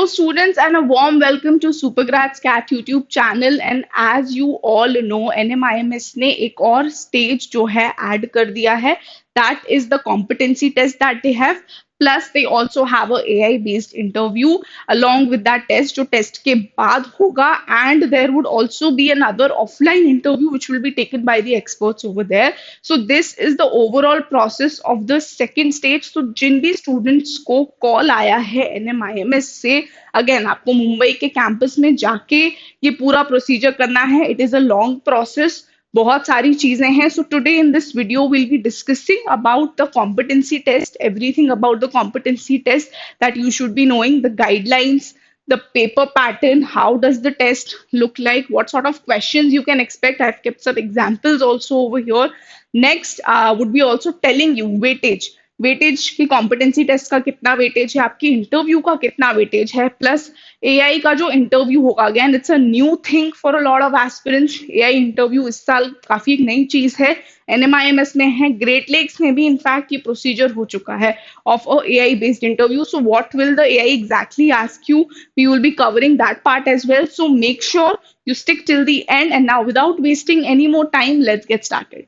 students, and a warm welcome to Supergrads Cat YouTube channel. And as you all know, NMIMS ने एक और stage जो है add कर दिया है. That is the competency test that they have. Plus, they also have a AI based interview along with that test, जो test के बाद होगा. And there would also be another offline interview which will be taken by the experts over there. So this is the overall process of the second stage. So जिन भी students को call आया है NMIMS से, again आपको मुंबई के campus में जाके ये पूरा procedure करना है. It is a long process. बहुत सारी चीजें हैं. So today in this video we'll be discussing about the competency test, everything about the competency test that you should be knowing, the guidelines, the paper pattern, how does the test look like, what sort of questions you can expect. I've kept some examples also over here. Next would be also telling you weightage. Weightage की competency test का कितना weightage है, आपकी interview का कितना weightage है, plus AI का जो इंटरव्यू होगा. Again it's a new thing for a lot of aspirants. AI interview इस साल काफी एक नई चीज है. एनएमआईएमएस में है, ग्रेट लेक्स में भी इनफैक्ट ये प्रोसीजर हो चुका है of a AI based interview. So what will the AI exactly ask you, we will be covering that part as well. So make sure you stick till the end. And now without wasting any more time, let's get started.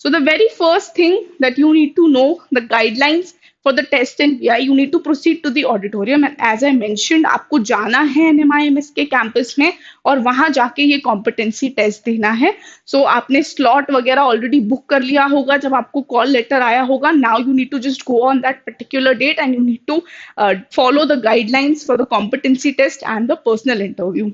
So the very first thing that you need to know, the guidelines for the test and VI, you need to proceed to the auditorium. And as I mentioned, आपको जाना है NMIMS के campus में और वहां जाके ये competency test देना है. So आपने slot वगैरह already book कर लिया होगा जब आपको call letter आया होगा. Now you need to just go on that particular date and you need to follow the guidelines for the competency test and the personal interview.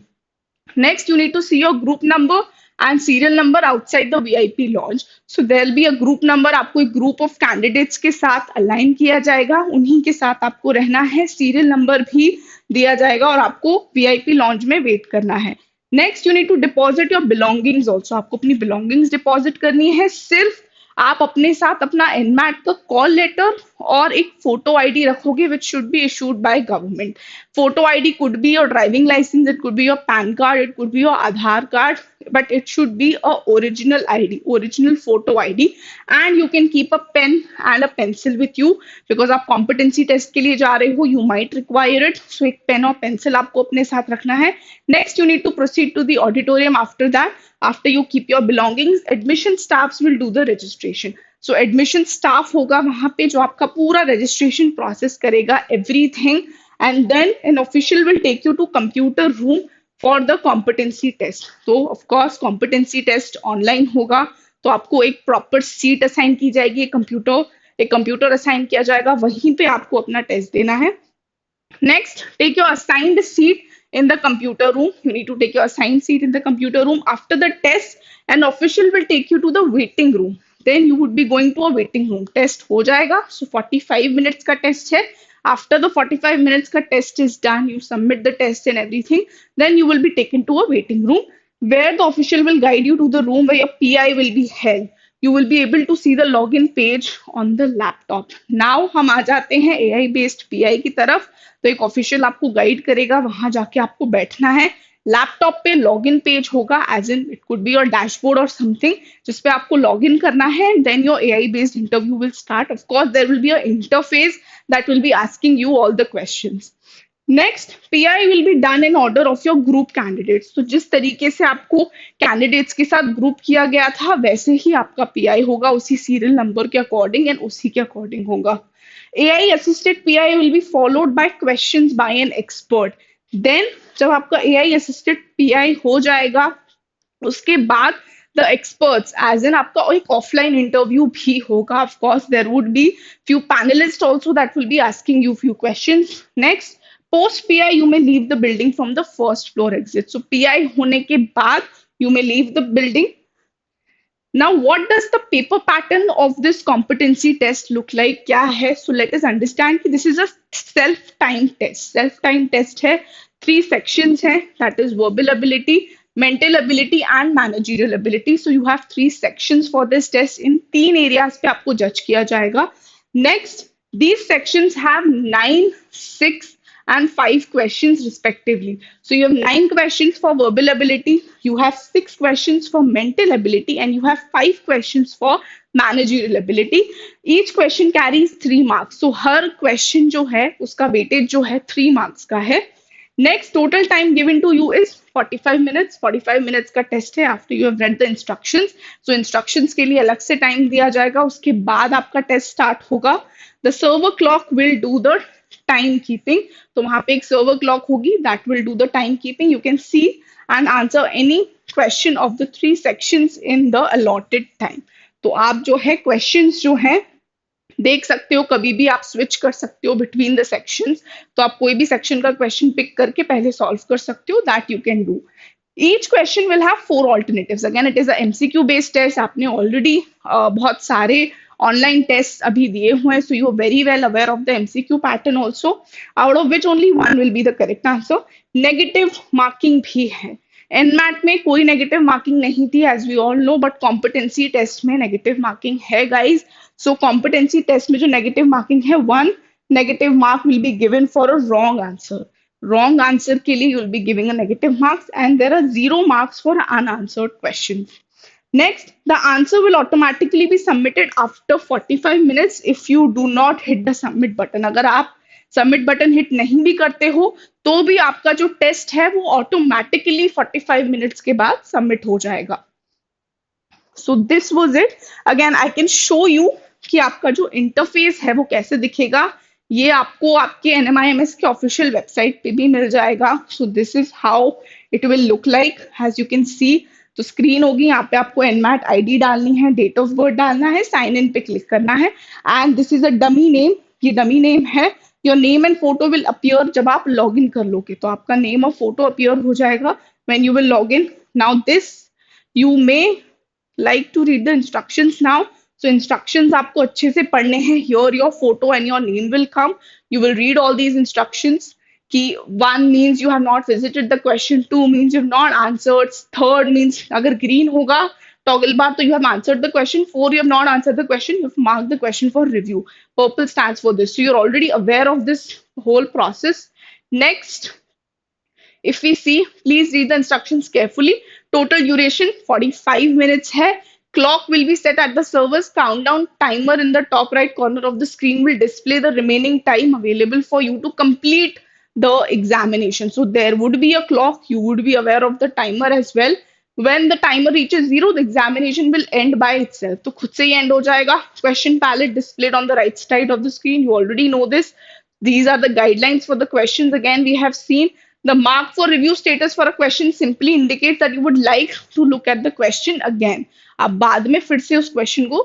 Next, you need to see your group number and serial number outside the VIP lounge. So there'll be a group number. आपको एक group of candidates के साथ align किया जाएगा, उन्हीं के साथ आपको रहना है. serial number भी दिया जाएगा और आपको VIP lounge में wait करना है. Next, you need to deposit your belongings also. आपको अपनी belongings deposit करनी है. सिर्फ आप अपने साथ अपना एनमैट का कॉल लेटर और एक फोटो आईडी रखोगे which should be issued by government. Photo ID could be your driving licence, it could be your PAN card, it could be your Aadhaar card, but it should be a original ID, original photo ID. And you can keep a pen and a pencil with you because आप competency test के लिए जा रहे हो, you might require it. So एक pen और pencil आपको अपने साथ रखना है. Next, you need to proceed to the auditorium. After that, after you keep your belongings, admission staffs will do the registration. So admission staff होगा वहां पे जो आपका पूरा registration process करेगा, everything. And then an official will take you to computer room for the competency test. So of course competency test online होगा, तो आपको एक proper seat assign की जाएगी, एक computer assign किया जाएगा, वहीं पे आपको अपना test देना है. Next, take your assigned seat in the computer room. You need to take your assigned seat in the computer room. After the test, an official will take you to the waiting room. Then you would be going to a waiting room. Test हो जाएगा. So 45 minutes का test है. After the 45 minutes ka test is done, you submit the test and everything, then you will be taken to a waiting room where the official will guide you to the room where your PI will be held. You will be able to see the login page on the laptop. Now हम आ जाते हैं AI based PI की तरफ. तो एक official आपको guide करेगा, वहां जाके आपको बैठना है. लैपटॉप पे लॉगिन पेज होगा, as in it could be your dashboard और समथिंग, जिसपे आपको लॉगिन करना है. Then your AI based interview will start. Of course there will be a interface that will be asking you all the questions. Next, PI will be done in order of your group candidates. तो जिस तरीके से आपको candidates के साथ group किया गया था, वैसे ही आपका पीआई होगा, उसी सीरियल नंबर के अकॉर्डिंग एंड उसी के अकॉर्डिंग होगा. AI assisted PI will be followed by questions by an expert. Then जब आपका AI असिस्टेड PI हो जाएगा, उसके बाद द एक्सपर्ट्स एज इन आपका एक ऑफलाइन इंटरव्यू भी होगा. Of course there would be few panelist also that will be asking you few questions. Next, post PI you may leave the building from the first floor exit. So PI होने के बाद you may leave the building. Now, what does the paper pattern of this competency test look like? क्या है? So let us understand कि this is a self-timed test. Self-timed test है. 3 sections है. That is verbal ability, mental ability and managerial ability. So you have 3 sections for this test. In 3 areas पे आपको judge किया जाएगा. Next, these sections have 9, 6 and 5 questions respectively. So you have 9 questions for verbal ability, you have 6 questions for mental ability, and you have 5 questions for managerial ability. Each question carries 3 marks. So her question जो है उसका weightage जो है 3 marks का है. Next, total time given to you is 45 minutes. 45 minutes का test है after you have read the instructions. So instructions के लिए अलग से टाइम दिया जाएगा, उसके बाद आपका टेस्ट स्टार्ट होगा. The server clock will do the time keeping. तो वहां पे एक सर्वर क्लॉक होगी that will do the time keeping. You can C and answer any question of the 3 sections in the allotted time. तो आप जो है क्वेश्चंस जो है देख सकते हो, कभी भी आप स्विच कर सकते हो बिटवीन द सेक्शंस. तो आप कोई भी सेक्शन का क्वेश्चन पिक करके पहले सॉल्व कर सकते हो. That you can do. Each question will have 4 alternatives. Again it is a MCQ based test. आपने ऑलरेडी बहुत सारे ऑनलाइन टेस्ट अभी दिए हुए हैं, so you are very well aware of the MCQ pattern also, out of which only one will be the correct answer. Negative marking भी है. NMAT में कोई नेगेटिव मार्किंग नहीं थी as we all know, but competency test में negative marking है guys. सो competency test में जो नेगेटिव मार्किंग है, 1 negative mark will be given for a wrong answer. Wrong answer के लिए you will be giving a negative marks, and there are 0 marks for unanswered questions. Next, the answer will automatically be submitted after 45 minutes if you do not hit the submit button. अगर आप submit button hit नहीं भी करते हो तो भी आपका जो टेस्ट है वो ऑटोमेटिकली 45 मिनट्स के बाद सबमिट हो जाएगा. So this was it. Again I can show you कि आपका जो इंटरफेस है वो कैसे दिखेगा. ये आपको आपके एनएमआईएमएस के ऑफिशियल वेबसाइट पे भी मिल जाएगा. So this is how it will look like. As you can see, तो स्क्रीन होगी, यहाँ पे आपको एनमैट आईडी डालनी है, डेट ऑफ बर्थ डालना है, साइन इन पे क्लिक करना है, and this is a dummy name. ये डमी नेम है. Your name and photo will appear जब आप लॉग इन कर लोगे, तो आपका नेम और फोटो अपीयर हो जाएगा when you will log in. Now this you may like to read the instructions now. So instructions आपको अच्छे से पढ़ने हैं. Here your photo and your name will come. You will read all these instructions. कि 1 means you have not visited the question, 2 means you have not answered, 3rd means अगर green होगा toggle bar तो you have answered the question, 4 you have not answered the question, you have marked the question for review. Purple stands for this. So you're already aware of this whole process. Next, if we see, please read the instructions carefully. Total duration 45 minutes hai. Clock will be set at the server's countdown timer in the top right corner of the screen will display the remaining time available for you to complete the examination. So there would be a clock. You would be aware of the timer as well. When the timer reaches 0, the examination will end by itself. तो खुद से ही end हो जाएगा. Question palette displayed on the right side of the screen. You already know this. These are the guidelines for the questions. Again, we have seen the mark for review status for a question simply indicates that you would like to look at the question again. आप बाद में फिर से उस question को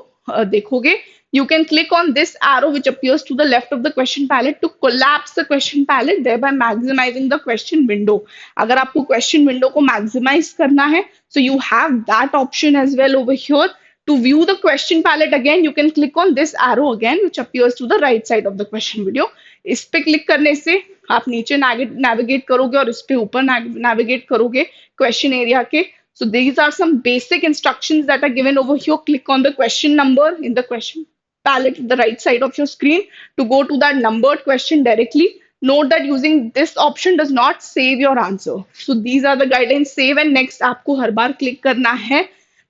देखोगे. You can click on this arrow which appears to the left of the question palette to collapse the question palette, thereby maximizing the question window. अगर आपको question window को maximize करना है, so you have that option as well over here. To view the question palette again, you can click on this arrow again, which appears to the right side of the question video. इस पे click करने से आप नीचे navigate करोगे और इस पे ऊपर नेविगेट करोगे क्वेश्चन एरिया के. So these are some basic instructions that are given over here. Click on the question number in the question palette at the right side of your screen to go to that numbered question directly. Note that using this option does not save your answer. So these are the guidelines. Save and next आपको हर बार click करना है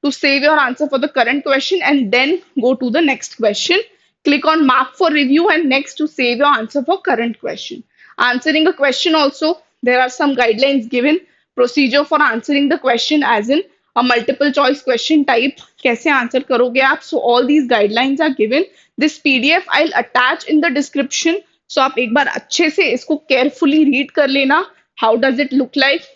to save your answer for the current question and then go to the next question. Click on mark for review and next to save your answer for current question. Answering a question also, there are some guidelines given. Procedure for answering the question as in a multiple choice question type. कैसे answer करोगे आप? So all these guidelines are given. This PDF I'll attach in the description. So आप एक बार अच्छे से इसको carefully read कर लेना. How does it look like?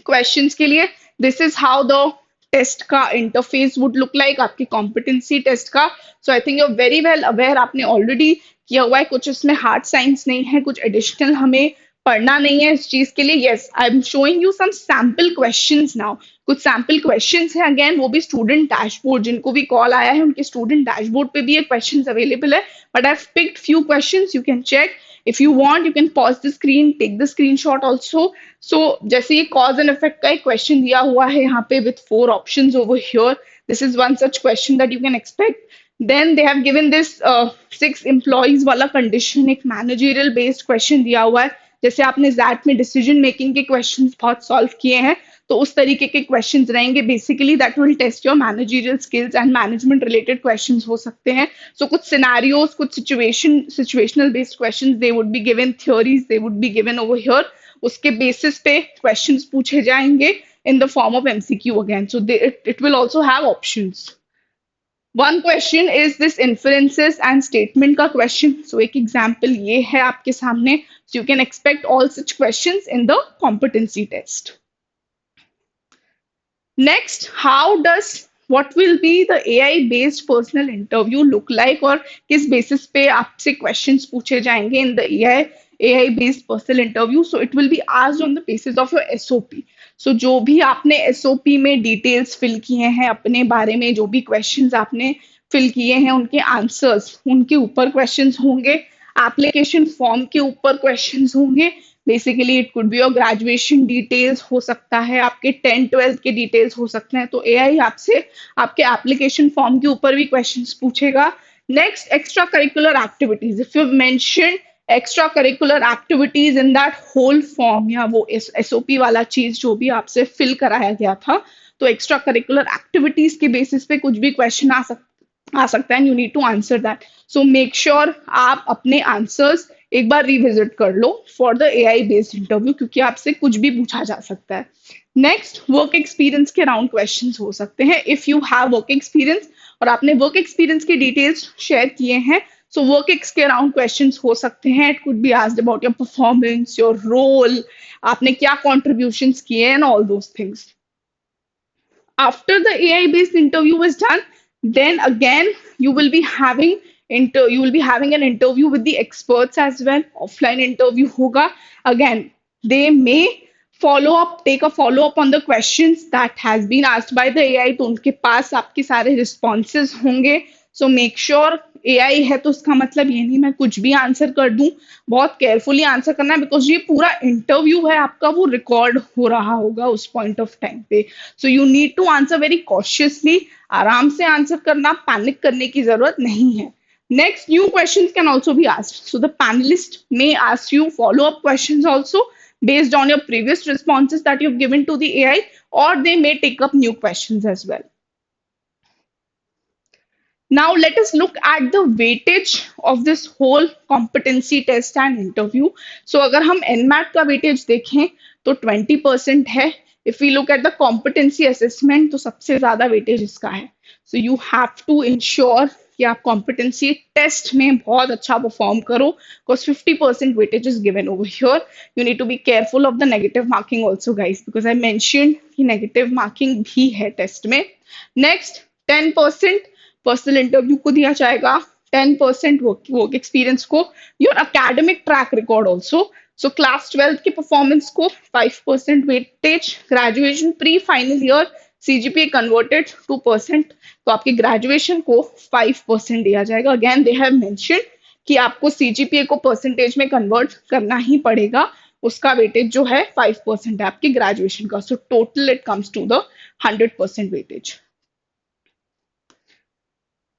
Questions के लिए this is how the test का इंटरफेस वुड लुक लाइक आपकी कॉम्पिटेंसी टेस्ट का. So I think you are very well aware. आपने ऑलरेडी किया हुआ है. कुछ इसमें हार्ड साइंस नहीं है, कुछ एडिशनल हमें पढ़ना नहीं है इस चीज के लिए. Yes, I am showing you some sample questions now. कुछ सैम्पल क्वेश्चंस हैं. अगेन वो भी स्टूडेंट डैशबोर्ड, जिनको भी कॉल आया है उनके स्टूडेंट डैशबोर्ड पे भी ये क्वेश्चंस अवेलेबल है. But I have picked few questions. You can check. If you want, you can pause the screen, take the screenshot also. So, जैसे ये cause and effect का एक question दिया हुआ है यहाँ पे with 4 options over here. This is one such question that you can expect. Then they have given this 6 employees वाला condition, एक managerial based question दिया हुआ है. जैसे आपने जैट में डिसीजन मेकिंग के क्वेश्चंस बहुत सॉल्व किए हैं, तो उस तरीके के क्वेश्चंस रहेंगे। Basically that will test your managerial skills and management related questions हो सकते हैं। सो कुछ सिनेरियोज, कुछ situational based questions they would be given, theories they would be given over here, उसके बेसिस पे क्वेश्चंस पूछे जाएंगे in the form of MCQ again. So it will also have options. One question is this inferences and statement का question. So एक example ये है आपके सामने. So you can expect all such questions in the competency test. Next, how does what will be the AI based personal interview look like, और किस basis पे आपसे questions पूछे जाएंगे in the AI based personal interview. So it will be asked on the basis of your SOP. So जो भी आपने SOP में details fill किए हैं अपने बारे में, जो भी questions आपने fill किए हैं उनके answers, उनके ऊपर questions होंगे, application form के ऊपर questions होंगे। Basically it could be your graduation details हो सकता है, आपके 10-12 के डिटेल्स हो सकते हैं। तो एआई आपसे आपके एप्लीकेशन फॉर्म के ऊपर भी क्वेश्चंस पूछेगा। Next, extra curricular activities, if you mention extra curricular activities in that whole form, या वो एसओपी वाला चीज जो भी आपसे फिल कराया गया था, तो एक्स्ट्रा करिकुलर एक्टिविटीज के बेसिस पे कुछ भी क्वेश्चन आ सकता है, you need to answer that. So make sure आप अपने आंसर्स एक बार रिविजिट कर लो for the AI based interview, क्योंकि आपसे कुछ भी पूछा जा सकता है। नेक्स्ट, वर्क एक्सपीरियंस के राउंड क्वेश्चंस हो सकते हैं। If you have work experience और आपने वर्क एक्सपीरियंस के डिटेल्स शेयर किए हैं, सो वर्क एक्स के राउंड क्वेश्चंस हो सकते हैं। It could be asked about your performance, your role, आपने क्या कॉन्ट्रीब्यूशंस किए and all those things. After the AI based interview is done, then again you will be having you will be having an interview with the experts as well. Offline interview hoga. Again, they may follow up, take a follow up on the questions that has been asked by the AI. तो उनके पास आपके सारे responses होंगे। So make sure AI है तो उसका मतलब ये नहीं मैं कुछ भी आंसर कर दूं, बहुत केयरफुली आंसर करना है, बिकॉज ये पूरा इंटरव्यू है आपका, वो रिकॉर्ड हो रहा होगा उस पॉइंट ऑफ टाइम पे। So you need to answer very cautiously, आराम से आंसर करना, पैनिक करने की जरूरत नहीं है। Next, new questions can also be asked. So the panelist may ask you follow-up questions also based on your previous responses that you've given to the AI, or they may take up new questions as well. Now let us look at the weightage of this whole competency test and interview. So अगर हम NMAT का weightage देखें तो 20% है। If we look at the competency assessment तो सबसे ज़्यादा weightage इसका है। So you have to ensure कि आप competency test में बहुत अच्छा perform करो, because 50% weightage is given over here. You need to be careful of the negative marking also guys, because I mentioned कि negative marking भी है test में। Next, 10% पर्सनल इंटरव्यू को दिया जाएगा, 10% वर्क एक्सपीरियंस को, your academic track record also. So class 12 की performance को 5% weightage, graduation pre final year CGPA converted 2%, तो आपके ग्रेजुएशन को 5% दिया जाएगा। अगेन दे हैव मेंशन कि आपको सीजीपीए को परसेंटेज में कन्वर्ट करना ही पड़ेगा, उसका वेटेज जो है 5% है आपकी ग्रेजुएशन का। So total it comes to the 100% weightage.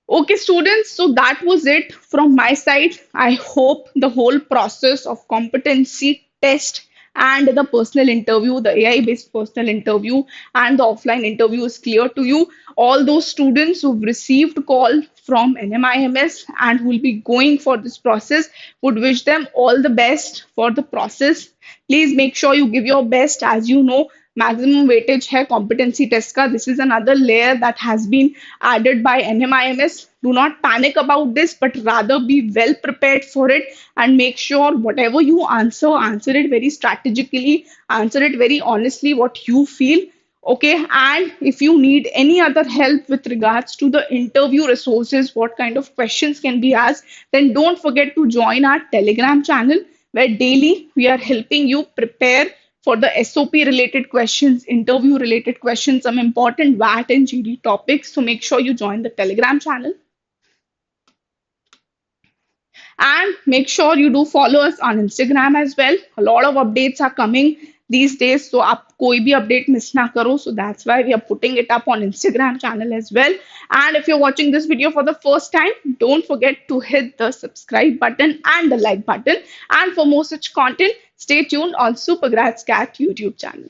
Okay, students, so that was it from my side. I hope the whole process of competency test and the personal interview, the AI based personal interview and the offline interview is clear to you. All those students who've received call from NMIMS and who will be going for this process, would wish them all the best for the process. Please make sure you give your best. As you know, maximum weightage है competency test का. This is another layer that has been added by NMIMS. Do not panic about this, but rather be well prepared for it and make sure whatever you answer, answer it very strategically, answer it very honestly what you feel. Okay, and if you need any other help with regards to the interview resources, what kind of questions can be asked, then don't forget to join our Telegram channel, where daily we are helping you prepare for the SOP related questions, interview related questions, some important VAT and GD topics. So make sure you join the Telegram channel. And make sure you do follow us on Instagram as well. A lot of updates are coming these days, so आप कोई भी update miss ना करो. So that's why we are putting it up on Instagram channel as well. And if you're watching this video for the first time, don't forget to hit the subscribe button and the like button. And for more such content, Stay tuned on Supergrads Cat YouTube channel.